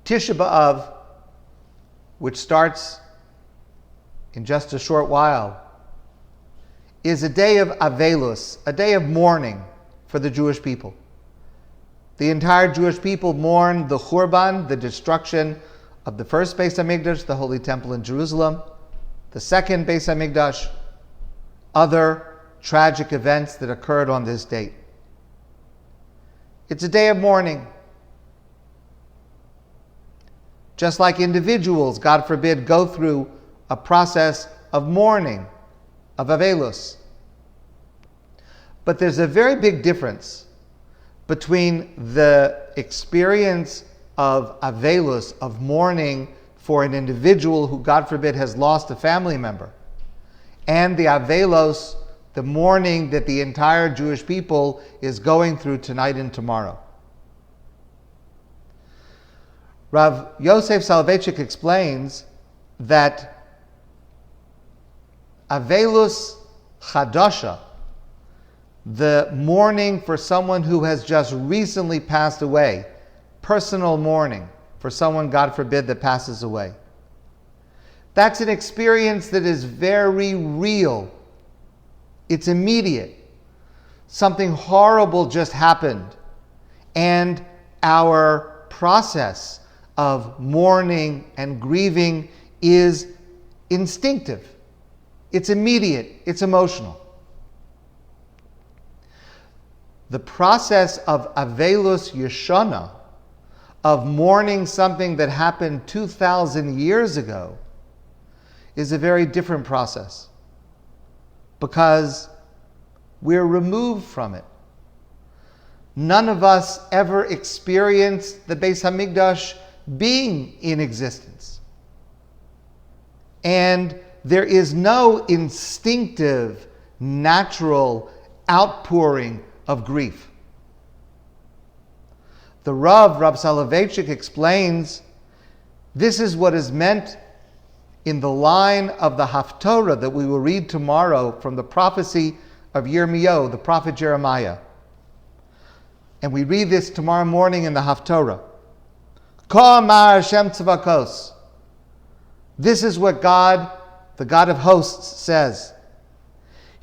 Tisha B'Av, which starts in just a short while, is a day of Avelus, a day of mourning for the Jewish people. The entire Jewish people mourn the Churban, the destruction of the first Beis HaMikdash, the Holy Temple in Jerusalem, the second Beis HaMikdash, other tragic events that occurred on this date. It's a day of mourning. Just like individuals, God forbid, go through a process of mourning, of Avelus. But there's a very big difference between the experience of Avelus, of mourning for an individual who, God forbid, has lost a family member, and the Avelus, the mourning that the entire Jewish people is going through tonight and tomorrow. Rav Yosef Soloveitchik explains that Avelus Chadasha, the mourning for someone who has just recently passed away, personal mourning for someone, God forbid, that passes away, that's an experience that is very real. It's immediate. Something horrible just happened, and our process of mourning and grieving is instinctive. It's immediate. It's emotional. The process of Avelus Yeshana, of mourning something that happened 2,000 years ago, is a very different process, because we're removed from it. None of us ever experienced the Beis HaMikdash being in existence. And there is no instinctive, natural outpouring of grief. The Rav Soloveitchik, explains this is what is meant in the line of the Haftorah that we will read tomorrow from the prophecy of Yirmiyahu, the prophet Jeremiah. And we read this tomorrow morning in the Haftorah. Ko amar Hashem tzvakos. This is what God, the God of hosts, says.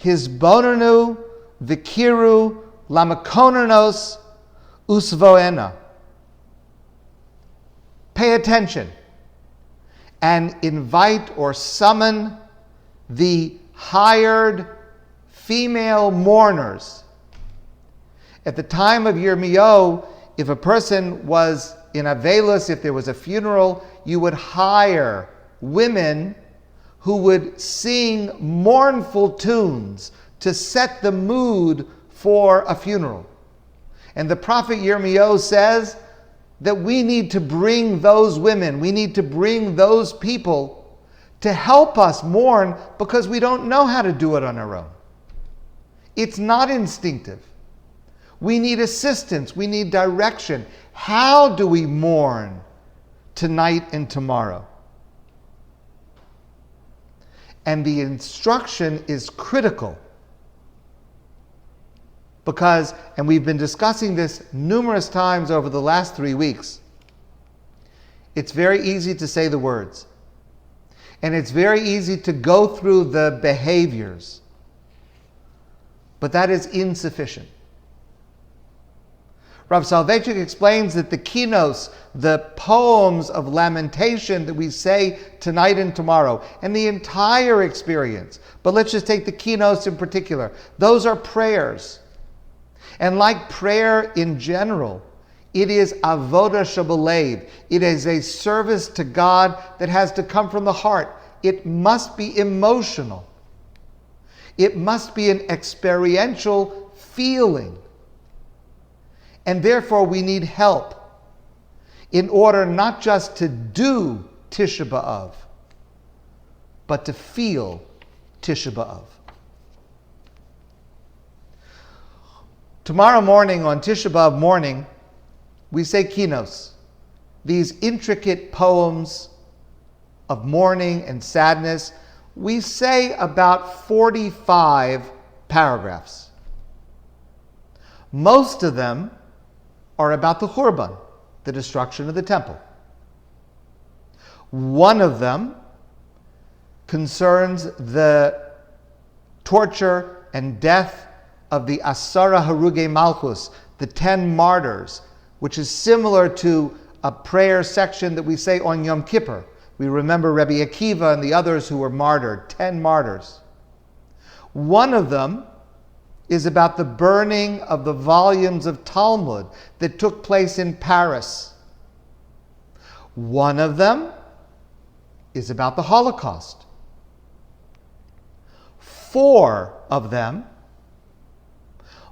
Hizbonenu v'kiru lamakonernos usvoena. Pay attention and invite or summon the hired female mourners. At the time of Yirmiyahu, if a person was in Avelus, if there was a funeral, you would hire women who would sing mournful tunes to set the mood for a funeral. And the prophet Yirmiyahu says that we need to bring those women, we need to bring those people to help us mourn, because we don't know how to do it on our own. It's not instinctive. We need assistance. We need direction. How do we mourn tonight and tomorrow? And the instruction is critical, because, and we've been discussing this numerous times over the last 3 weeks, it's very easy to say the words, and it's very easy to go through the behaviors, but that is insufficient. Rav Soloveitchik explains that the kinos, the poems of lamentation that we say tonight and tomorrow, and the entire experience, but let's just take the kinos in particular, those are prayers. And like prayer in general, it is avodah shebalev. It is a service to God that has to come from the heart. It must be emotional. It must be an experiential feeling. And therefore we need help in order not just to do Tisha B'Av, but to feel Tisha B'Av. Tomorrow morning, on Tisha B'Av morning, we say kinos, these intricate poems of mourning and sadness. We say about 45 paragraphs. Most of them are about the Churban, the destruction of the temple. One of them concerns the torture and death of the Asara Haruge Malchus, the 10 martyrs, which is similar to a prayer section that we say on Yom Kippur. We remember Rabbi Akiva and the others who were martyred, 10 martyrs. One of them is about the burning of the volumes of Talmud that took place in Paris. One of them is about the Holocaust. 4 of them,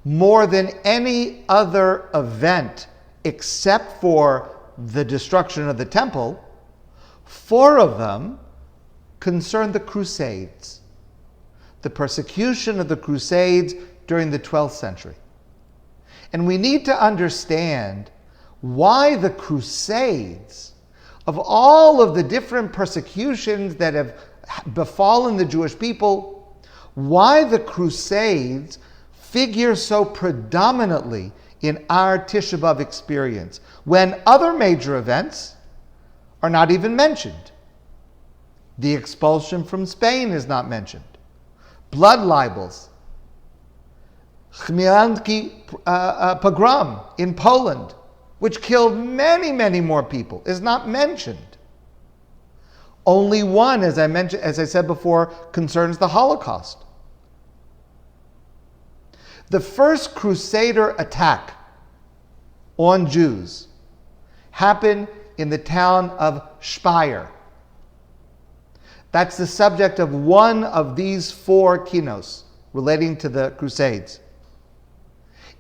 more than any other event except for the destruction of the temple, 4 of them concern the Crusades, the persecution of the Crusades during the 12th century. And we need to understand why the Crusades, of all of the different persecutions that have befallen the Jewish people, why the Crusades figure so predominantly in our Tisha B'Av experience, when other major events are not even mentioned. The expulsion from Spain is not mentioned. Blood libels. Chmielnicki pogrom in Poland, which killed many, many more people, is not mentioned. Only one, as I said before, concerns the Holocaust. The first Crusader attack on Jews happened in the town of Speyer. That's the subject of one of these 4 kinos relating to the Crusades.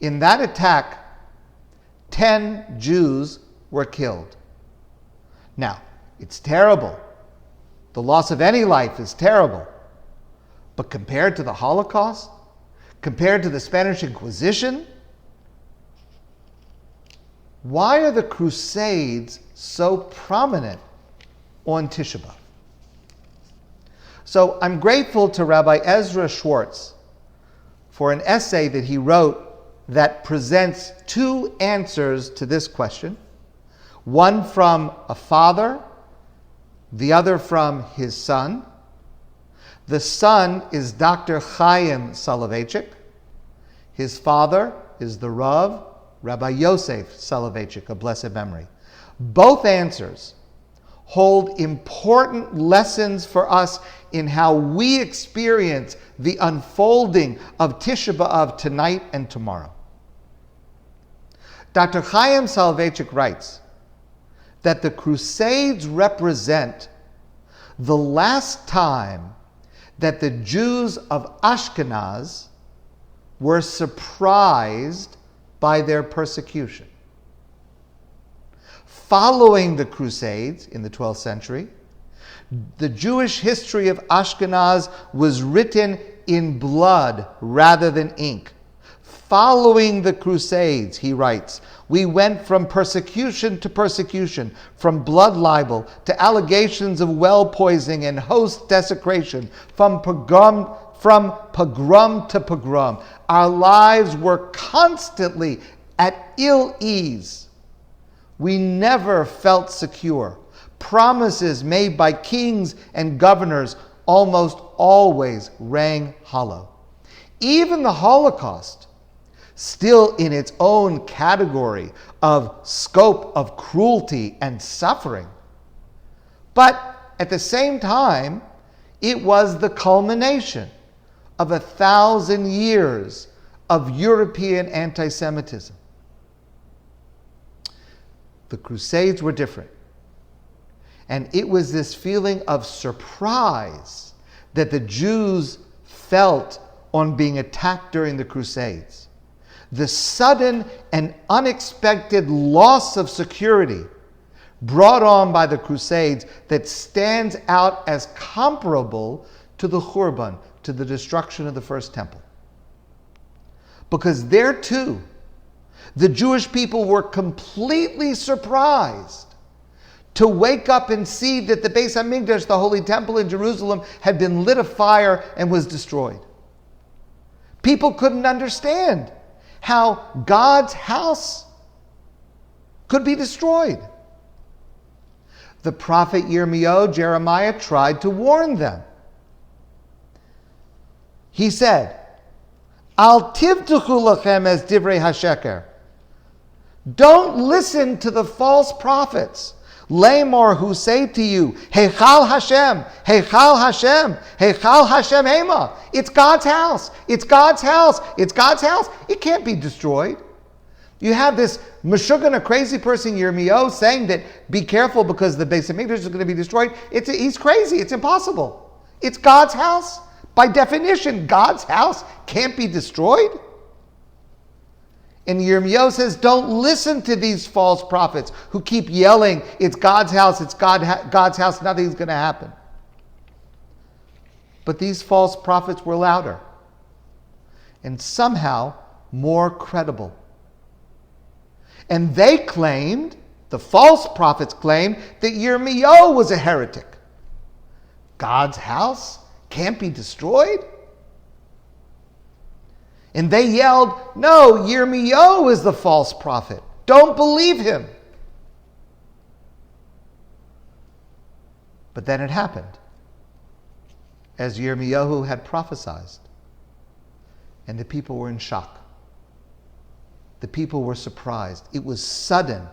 In that attack, 10 Jews were killed. Now, it's terrible. The loss of any life is terrible. But compared to the Holocaust, compared to the Spanish Inquisition, why are the Crusades so prominent on Tisha B'Av? So I'm grateful to Rabbi Ezra Schwartz for an essay that he wrote that presents 2 answers to this question, one from a father, the other from his son. The son is Dr. Chaim Soloveitchik. His father is the Rav, Rabbi Yosef Soloveitchik, of blessed memory. Both answers hold important lessons for us in how we experience the unfolding of Tisha B'Av tonight and tomorrow. Dr. Chaim Soloveitchik writes that the Crusades represent the last time that the Jews of Ashkenaz were surprised by their persecution. Following the Crusades in the 12th century, the Jewish history of Ashkenaz was written in blood rather than ink. Following the Crusades, he writes, we went from persecution to persecution, from blood libel to allegations of well poisoning and host desecration, from pogrom to pogrom. Our lives were constantly at ill ease. We never felt secure. Promises made by kings and governors almost always rang hollow. Even the Holocaust, still in its own category of scope of cruelty and suffering, but at the same time, it was the culmination of 1,000 years of European anti-Semitism. The Crusades were different. And it was this feeling of surprise that the Jews felt on being attacked during the Crusades. The sudden and unexpected loss of security brought on by the Crusades that stands out as comparable to the Churban, to the destruction of the first temple. Because there too, the Jewish people were completely surprised to wake up and see that the Beis HaMikdash, the Holy Temple in Jerusalem, had been lit afire and was destroyed. People couldn't understand how God's house could be destroyed. the prophet Yirmiyahu, Jeremiah, tried to warn them. He said, Al tivtuchu lachem es divrei hasheker. Don't listen to the false prophets. Lamor, who say to you, Heichal Hashem, Heichal Hashem, Heichal Hashem Hema. It's God's house. It's God's house. It's God's house. It can't be destroyed. You have this Meshuggah, a crazy person, Yirmiyahu, saying that be careful because the Beis HaMikdash is going to be destroyed. He's crazy. It's impossible. It's God's house. By definition, God's house can't be destroyed. And Yirmiyahu says, don't listen to these false prophets who keep yelling, it's God's house, it's God's house, nothing's going to happen. But these false prophets were louder and somehow more credible. And they claimed, the false prophets claimed, that Yirmiyahu was a heretic. God's house can't be destroyed? And they yelled, no, Yirmiyahu is the false prophet. Don't believe him. But then it happened, as Yirmiyahu had prophesied. And the people were in shock. The people were surprised. It was sudden.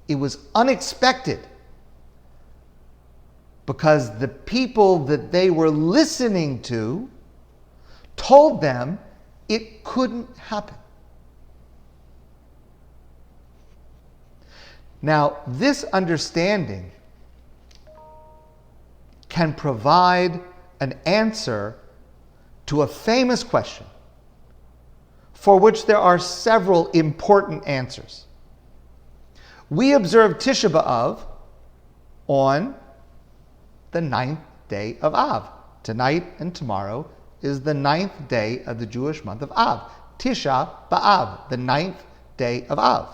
It was unexpected. Because the people that they were listening to told them it couldn't happen. Now, this understanding can provide an answer to a famous question for which there are several important answers. We observe Tisha B'Av on the 9th day of Av. Tonight and tomorrow is the 9th day of the Jewish month of Av. Tisha B'Av, the 9th day of Av.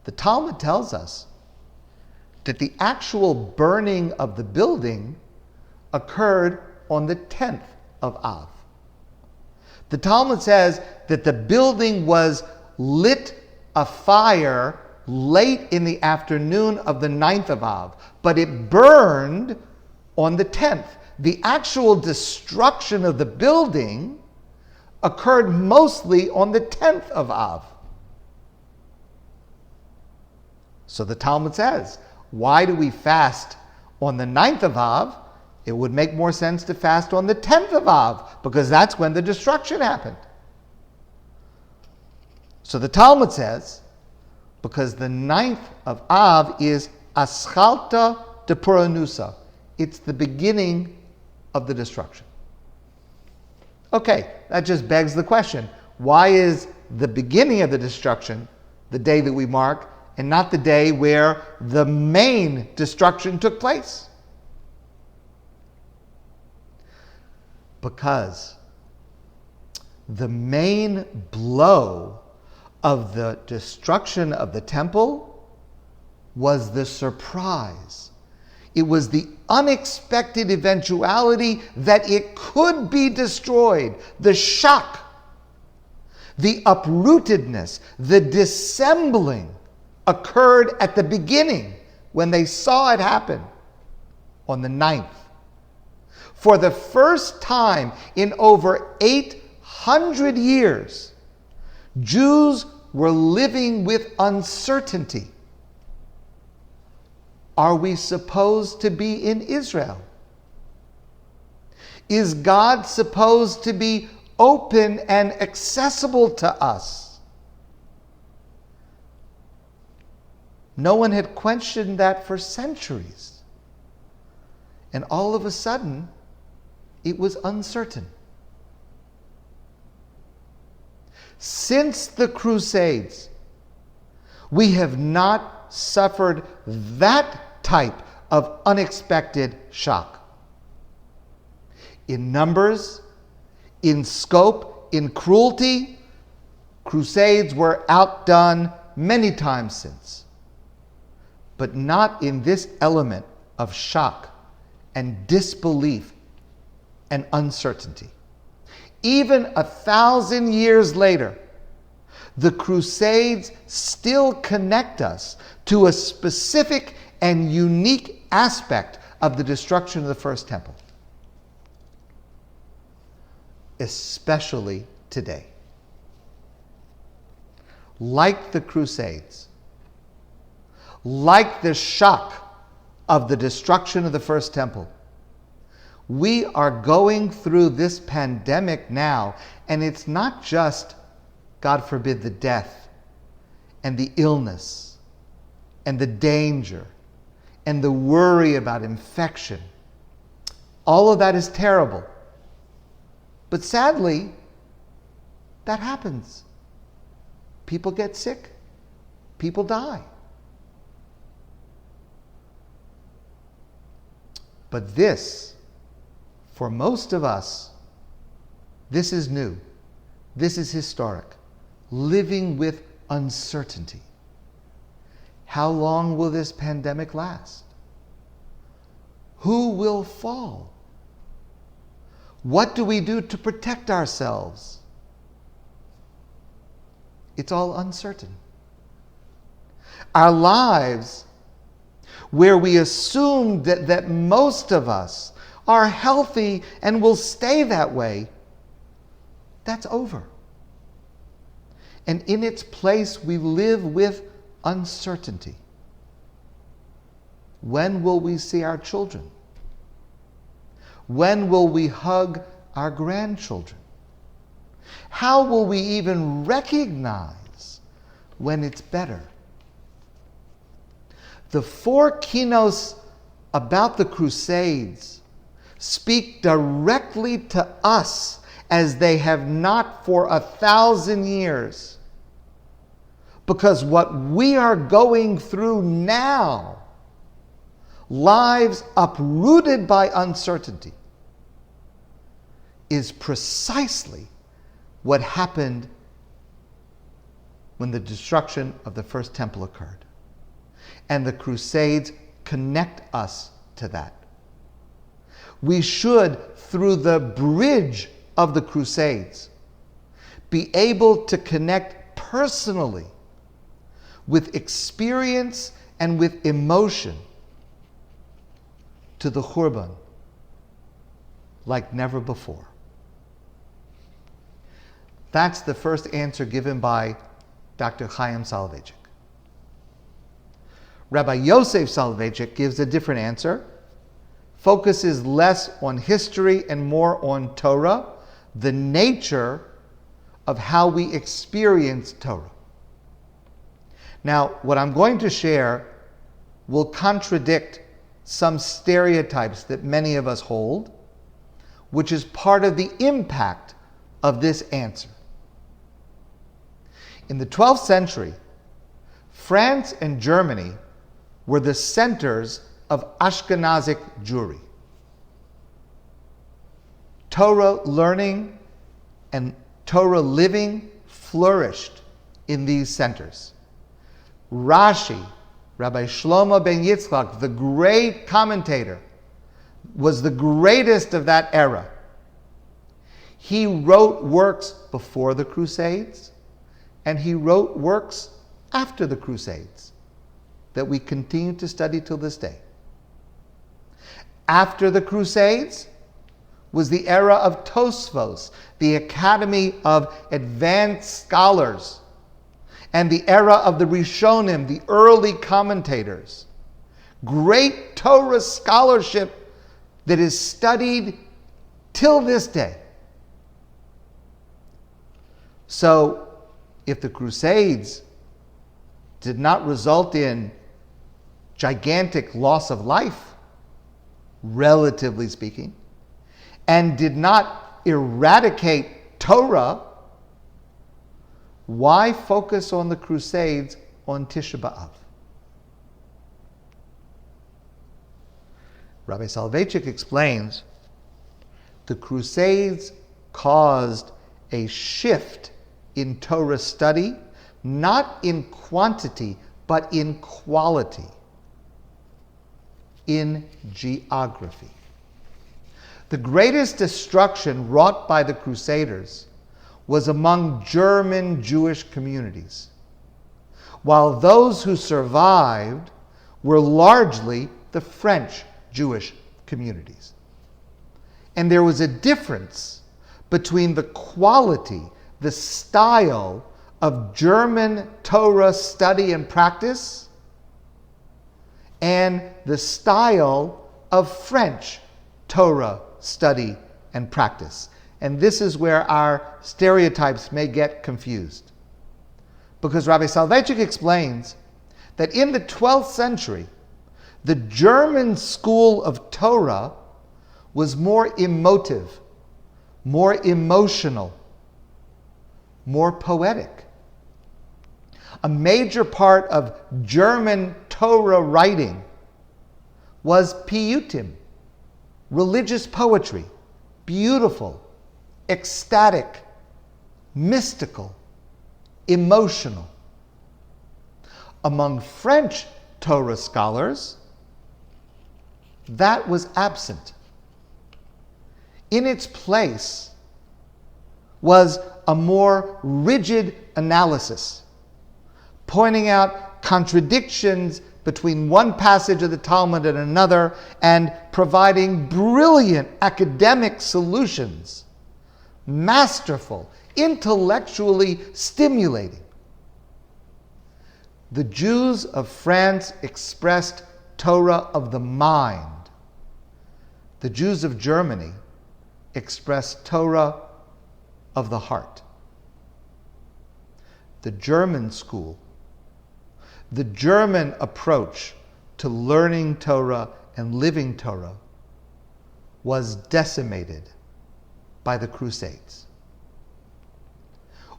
The Talmud tells us that the actual burning of the building occurred on the 10th of Av. The Talmud says that the building was lit afire late in the afternoon of the 9th of Av, but it burned on the 10th. The actual destruction of the building occurred mostly on the 10th of Av. So the Talmud says, why do we fast on the 9th of Av? It would make more sense to fast on the 10th of Av, because that's when the destruction happened. So the Talmud says, because the 9th of Av is Aschalta de Puranusa. It's the beginning of the destruction. Okay, that just begs the question, why is the beginning of the destruction the day that we mark and not the day where the main destruction took place? Because the main blow of the destruction of the temple was the surprise. It was the unexpected eventuality that it could be destroyed. The shock, the uprootedness, the dissembling occurred at the beginning when they saw it happen on the 9th. For the first time in over 800 years, Jews were living with uncertainty. Are we supposed to be in Israel? Is God supposed to be open and accessible to us? No one had questioned that for centuries. And all of a sudden, it was uncertain. Since the Crusades, we have not suffered that type of unexpected shock. In numbers, in scope, in cruelty, Crusades were outdone many times since. But not in this element of shock and disbelief and uncertainty. Even 1,000 years later, the Crusades still connect us to a specific and unique aspect of the destruction of the first temple, especially today. Like the Crusades, like the shock of the destruction of the first temple, we are going through this pandemic now, and it's not just, God forbid, the death and the illness and the danger and the worry about infection. All of that is terrible. But sadly, that happens. People get sick. People die. But this, for most of us, this is new. This is historic. Living with uncertainty. How long will this pandemic last? Who will fall? What do we do to protect ourselves? It's all uncertain. Our lives, where we assumed that most of us are healthy and will stay that way, that's over. And in its place, we live with uncertainty. When will we see our children? When will we hug our grandchildren? How will we even recognize when it's better? The 4 keynotes about the Crusades speak directly to us as they have not for 1,000 years. Because what we are going through now, lives uprooted by uncertainty, is precisely what happened when the destruction of the first temple occurred. And the Crusades connect us to that. We should, through the bridge of the Crusades, be able to connect personally with experience and with emotion to the Khurban like never before. That's the first answer given by Dr. Chaim Soloveitchik. Rabbi Yosef Soloveitchik gives a different answer, focuses less on history and more on Torah, the nature of how we experience Torah. Now, what I'm going to share will contradict some stereotypes that many of us hold, which is part of the impact of this answer. In the 12th century, France and Germany were the centers of Ashkenazic Jewry. Torah learning and Torah living flourished in these centers. Rashi, Rabbi Shlomo ben Yitzchak, the great commentator, was the greatest of that era. He wrote works before the Crusades, and he wrote works after the Crusades that we continue to study till this day. After the Crusades was the era of Tosfos, the Academy of Advanced Scholars, and the era of the Rishonim, the early commentators. Great Torah scholarship that is studied till this day. So, if the Crusades did not result in gigantic loss of life, relatively speaking, and did not eradicate Torah, why focus on the Crusades on Tisha B'Av? Rabbi Soloveitchik explains, the Crusades caused a shift in Torah study, not in quantity, but in quality, in geography. The greatest destruction wrought by the Crusaders was among German Jewish communities, while those who survived were largely the French Jewish communities. And there was a difference between the quality, the style of German Torah study and practice and the style of French Torah study and practice. And this is where our stereotypes may get confused. Because Rabbi Soloveitchik explains that in the 12th century, the German school of Torah was more emotive, more emotional, more poetic. A major part of German Torah writing was piyutim, religious poetry, beautiful, ecstatic, mystical, emotional. Among French Torah scholars, that was absent. In its place was a more rigid analysis, pointing out contradictions between one passage of the Talmud and another, and providing brilliant academic solutions, masterful, intellectually stimulating. The Jews of France expressed Torah of the mind. The Jews of Germany expressed Torah of the heart. The German school, the German approach to learning Torah and living Torah was decimated by the Crusades.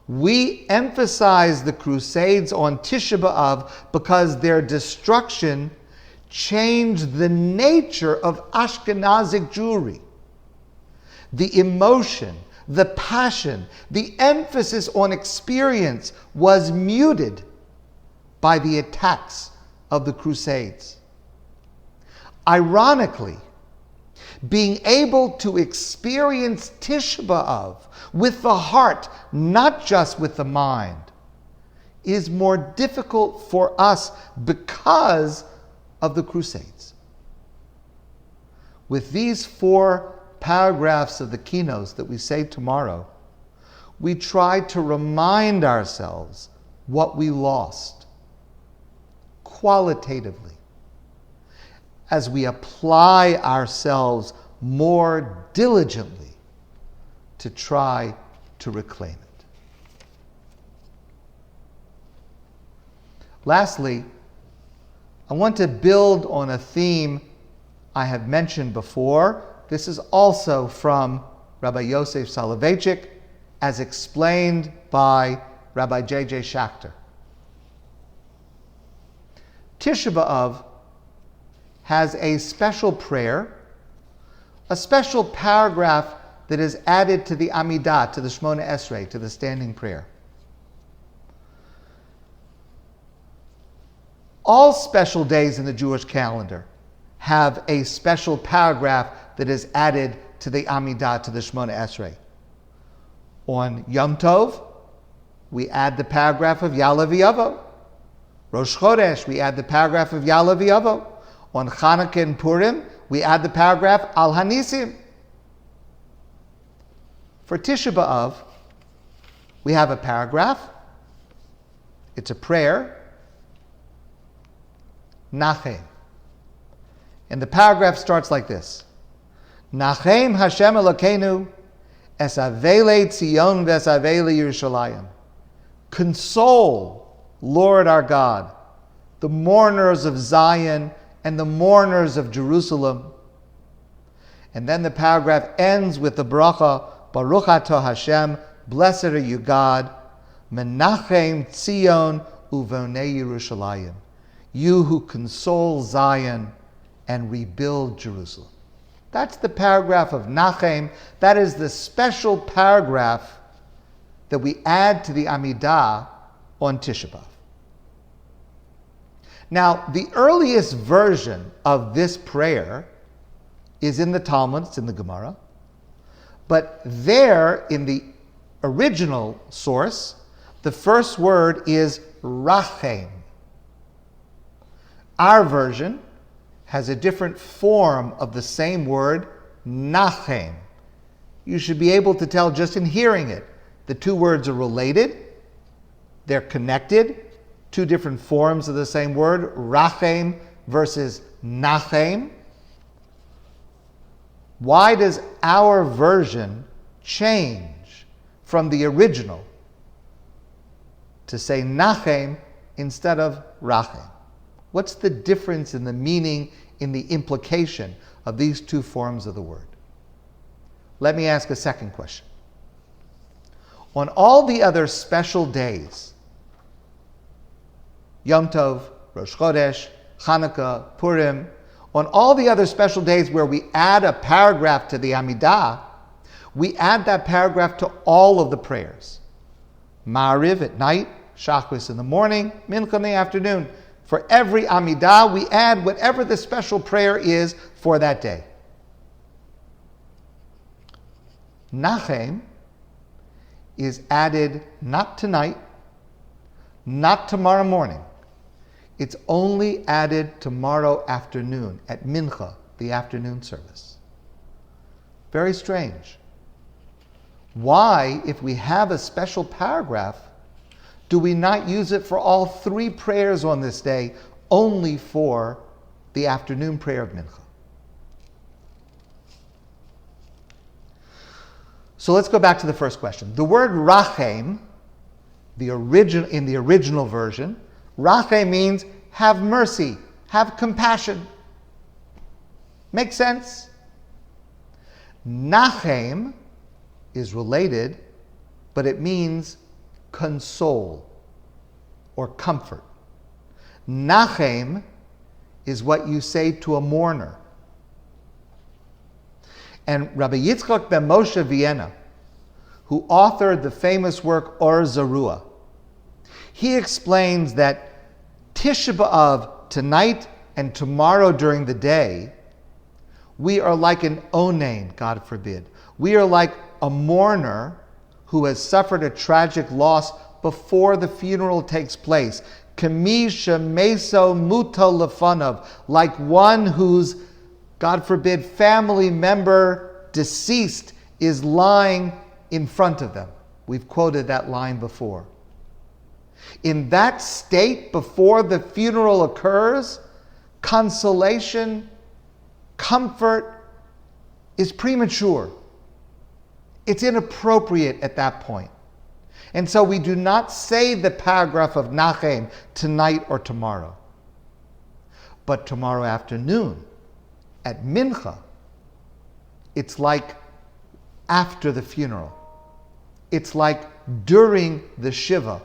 We emphasize the Crusades on Tisha B'Av because their destruction changed the nature of Ashkenazic Jewry. The emotion, the passion, the emphasis on experience was muted by the attacks of the Crusades. Ironically, being able to experience Tisha B'Av with the heart, not just with the mind, is more difficult for us because of the Crusades. With these 4 paragraphs of the keynotes that we say tomorrow, we try to remind ourselves what we lost qualitatively as we apply ourselves more diligently to try to reclaim it. Lastly, I want to build on a theme I have mentioned before. This is also from Rabbi Yosef Soloveitchik, as explained by Rabbi J.J. Schachter. Tisha B'Av has a special prayer, a special paragraph that is added to the Amidah, to the Shmona Esrei, to the standing prayer. All special days in the Jewish calendar have a special paragraph that is added to the Amidah, to the Shmona Esrei. On Yom Tov, we add the paragraph of Ya'aleh V'Yavo. Rosh Chodesh, we add the paragraph of Ya'aleh V'Yavo. On Chanukah and Purim, we add the paragraph Al Hanisim. For Tisha B'Av, we have a paragraph. It's a prayer. Nachem. And the paragraph starts like this. Nachem Hashem Elokeinu es avele Tzion ves avele Yerushalayim. Console, Lord our God, the mourners of Zion and the mourners of Jerusalem. And then the paragraph ends with the bracha, Baruch atah Hashem, blessed are you God, Menachem Tzion uvonei Yerushalayim, you who console Zion and rebuild Jerusalem. That's the paragraph of Nachem. That is the special paragraph that we add to the Amidah on Tisha B'Av. Now, the earliest version of this prayer is in the Talmud, it's in the Gemara, but there, in the original source, the first word is Rachem. Our version has a different form of the same word, nachem. You should be able to tell just in hearing it. The two words are related. They're connected. Two different forms of the same word, rachem versus nachem. Why does our version change from the original to say nachem instead of rachem? What's the difference in the meaning, in the implication of these two forms of the word? Let me ask a second question. On all the other special days, Yom Tov, Rosh Chodesh, Hanukkah, Purim, on all the other special days where we add a paragraph to the Amidah, we add that paragraph to all of the prayers. Ma'ariv at night, Shachris in the morning, Mincha in the afternoon. For every Amidah, we add whatever the special prayer is for that day. Nachem is added not tonight, not tomorrow morning. It's only added tomorrow afternoon at Mincha, the afternoon service. Very strange. Why, if we have a special paragraph, do we not use it for all three prayers on this day, only for the afternoon prayer of Mincha? So let's go back to the first question. The word rachem, in the original version, rachem means have mercy, have compassion. Makes sense? Nachem is related, but it means console or comfort. Nachem is what you say to a mourner. And Rabbi Yitzchak ben Moshe Vienna, who authored the famous work Or Zarua, he explains that Tisha B'Av, tonight and tomorrow during the day, we are like an onain, God forbid. We are like a mourner who has suffered a tragic loss before the funeral takes place. Kamisha meso muta lefanav, like one whose, God forbid, family member deceased is lying in front of them. We've quoted that line before. In that state, before the funeral occurs, consolation, comfort is premature. It's inappropriate at that point. And so we do not say the paragraph of Nachem tonight or tomorrow. But tomorrow afternoon, at Mincha, it's like after the funeral. It's like during the Shiva.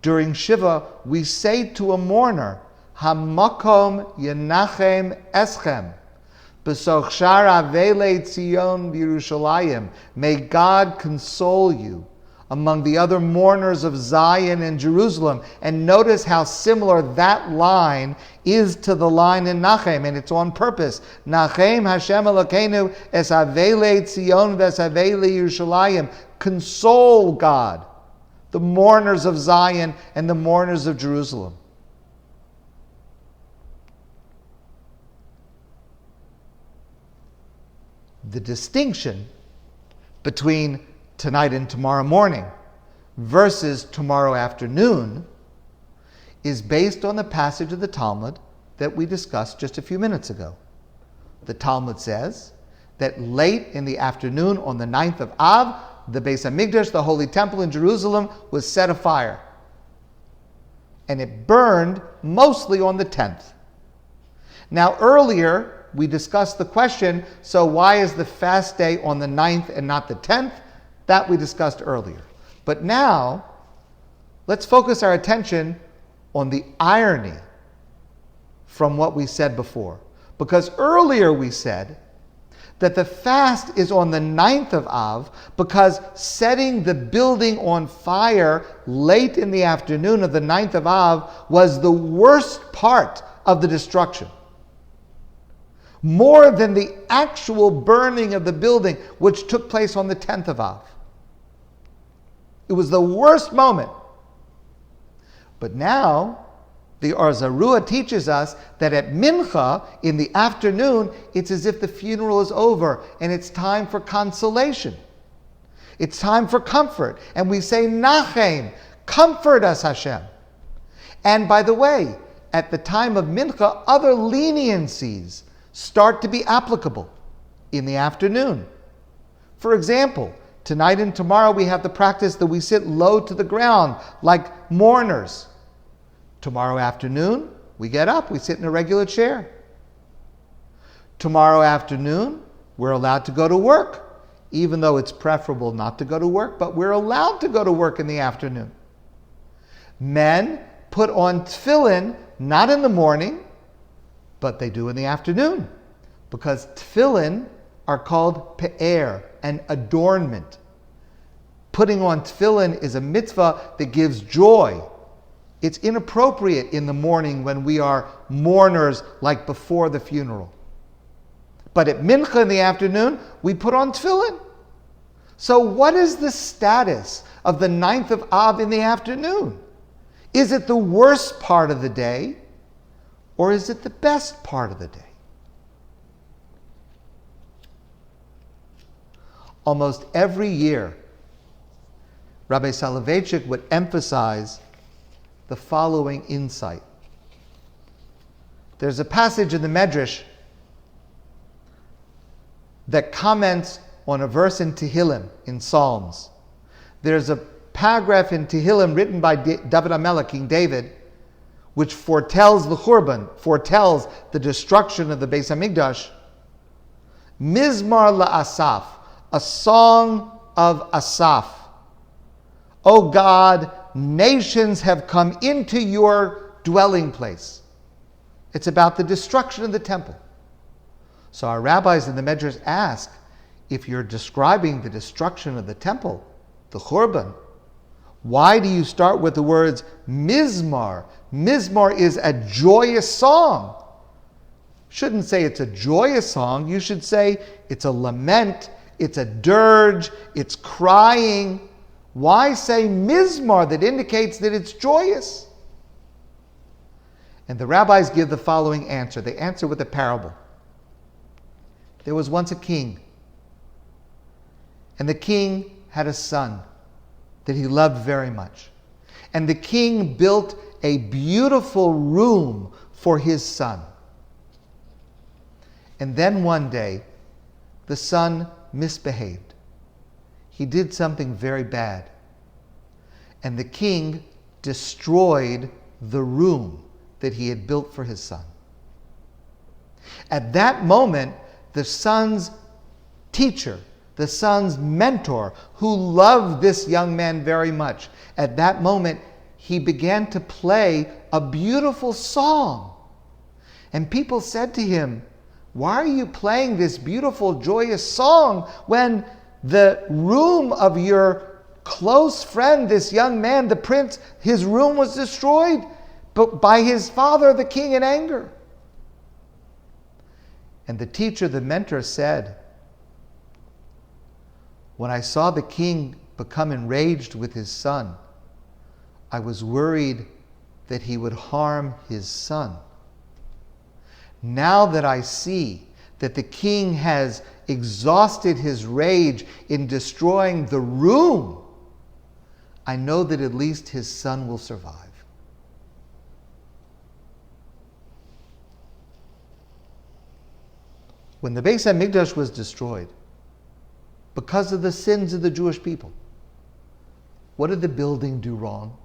During Shiva, we say to a mourner, Hamakom yenachem eschem, b'soch shar avele Tzion b'Yerushalayim. May God console you among the other mourners of Zion and Jerusalem. And notice how similar that line is to the line in Nachem, and it's on purpose. Nachem Hashem Elokeinu es avele Tzion v'es avele Yerushalayim. Console, God, the mourners of Zion and the mourners of Jerusalem. The distinction between tonight and tomorrow morning versus tomorrow afternoon is based on the passage of the Talmud that we discussed just a few minutes ago. The Talmud says that late in the afternoon on the 9th of Av, the Beis HaMikdash, the Holy Temple in Jerusalem, was set afire. And it burned mostly on the 10th. Now earlier, we discussed the question, so why is the fast day on the 9th and not the 10th? That we discussed earlier. But now, let's focus our attention on the irony from what we said before. Because earlier we said that the fast is on the 9th of Av because setting the building on fire late in the afternoon of the 9th of Av was the worst part of the destruction. More than the actual burning of the building, which took place on the 10th of Av. It was the worst moment. But now, The Or Zarua teaches us that at Mincha, in the afternoon, it's as if the funeral is over and it's time for consolation. It's time for comfort. And we say, Nachem, comfort us, Hashem. And by the way, at the time of Mincha, other leniencies start to be applicable in the afternoon. For example, tonight and tomorrow we have the practice that we sit low to the ground like mourners. Tomorrow afternoon, we get up, we sit in a regular chair. Tomorrow afternoon, we're allowed to go to work, even though it's preferable not to go to work, but we're allowed to go to work in the afternoon. Men put on tefillin not in the morning, but they do in the afternoon, because tefillin are called pe'er, an adornment. Putting on tefillin is a mitzvah that gives joy. It's inappropriate in the morning when we are mourners like before the funeral. But at Mincha in the afternoon, we put on tefillin. So what is the status of the 9th of Av in the afternoon? Is it the worst part of the day, or is it the best part of the day? Almost every year, Rabbi Soloveitchik would emphasize the following insight. There's a passage in the Medrash that comments on a verse in Tehillim, in Psalms. There's a paragraph in Tehillim written by David HaMelech, King David, which foretells the Churban, foretells the destruction of the Beis HaMikdash. Mizmar la'asaf, a song of Asaph. O God, nations have come into your dwelling place. It's about the destruction of the temple. So our rabbis in the Medrash ask, if you're describing the destruction of the temple, the Churban, why do you start with the words Mizmar? Mizmar is a joyous song. Shouldn't say it's a joyous song. You should say it's a lament, it's a dirge, it's crying. Why say Mizmar that indicates that it's joyous? And the rabbis give the following answer. They answer with a parable. There was once a king, and the king had a son that he loved very much. And the king built a beautiful room for his son. And then one day, the son misbehaved. He did something very bad. And the king destroyed the room that he had built for his son. At that moment, the son's teacher, the son's mentor, who loved this young man very much, at that moment, he began to play a beautiful song. And people said to him, why are you playing this beautiful, joyous song when the room of your close friend, this young man, the prince, his room was destroyed by his father, the king, in anger? And the teacher, the mentor, said, when I saw the king become enraged with his son, I was worried that he would harm his son. Now that I see that the king has exhausted his rage in destroying the room, I know that at least his son will survive. When the Beis HaMikdash was destroyed, because of the sins of the Jewish people, what did the building do wrong?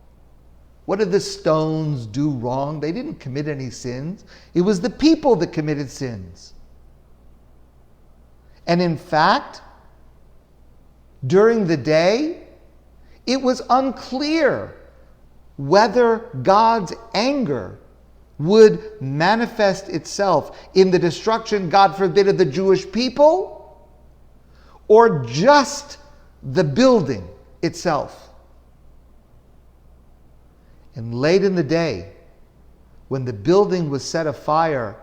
What did the stones do wrong? They didn't commit any sins. It was the people that committed sins. And in fact, during the day, it was unclear whether God's anger would manifest itself in the destruction, God forbid, of the Jewish people, or just the building itself. And late in the day, when the building was set afire,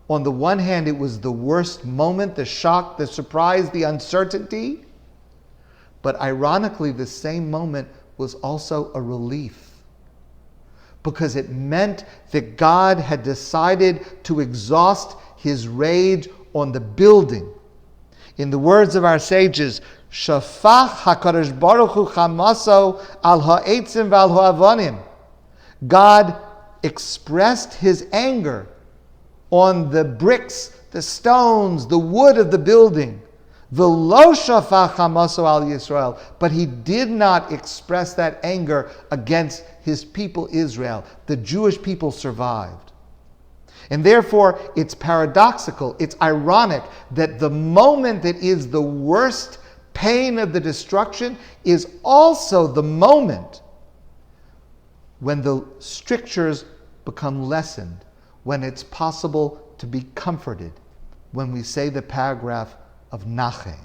on the one hand, it was the worst moment, the shock, the surprise, the uncertainty. But ironically, the same moment was also a relief. because it meant that God had decided to exhaust his rage on the building. In the words of our sages, Shafach HaKadosh Baruch Hu Chamaso al ha'etzim v'al ha'avanim. God expressed his anger on the bricks, the stones, the wood of the building. V'lo shafach hamaso al Yisrael. But he did not express that anger against his people Israel. The Jewish people survived. And therefore, it's paradoxical, it's ironic that the moment that is the worst pain of the destruction is also the moment when the strictures become lessened, when it's possible to be comforted, when we say the paragraph of Nachem.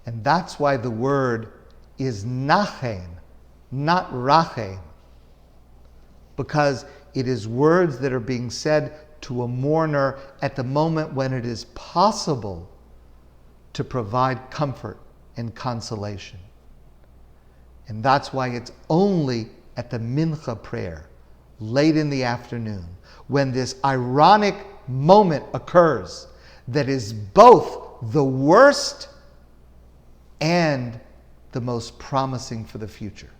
And that's why the word is Nachem, not Rachem, because it is words that are being said to a mourner at the moment when it is possible to provide comfort and consolation. And that's why it's only at the Mincha prayer, late in the afternoon, when this ironic moment occurs that is both the worst and the most promising for the future.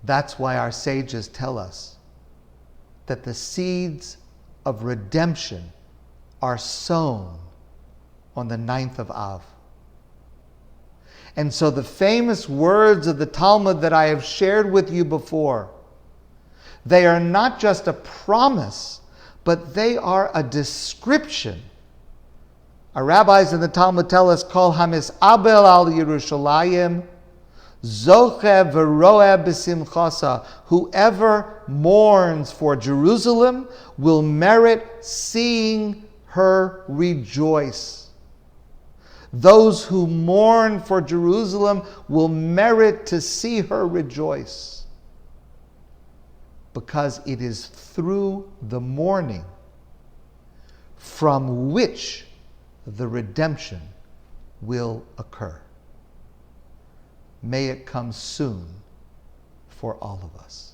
That's why our sages tell us that the seeds of redemption are sown on the 9th of Av. And so the famous words of the Talmud that I have shared with you before, they are not just a promise, but they are a description. Our rabbis in the Talmud tell us, Kol hamis abel al Yerushalayim, Zoche v'roeh b'simchasa. Whoever mourns for Jerusalem will merit seeing her rejoice. Those who mourn for Jerusalem will merit to see her rejoice, because it is through the mourning from which the redemption will occur. May it come soon for all of us.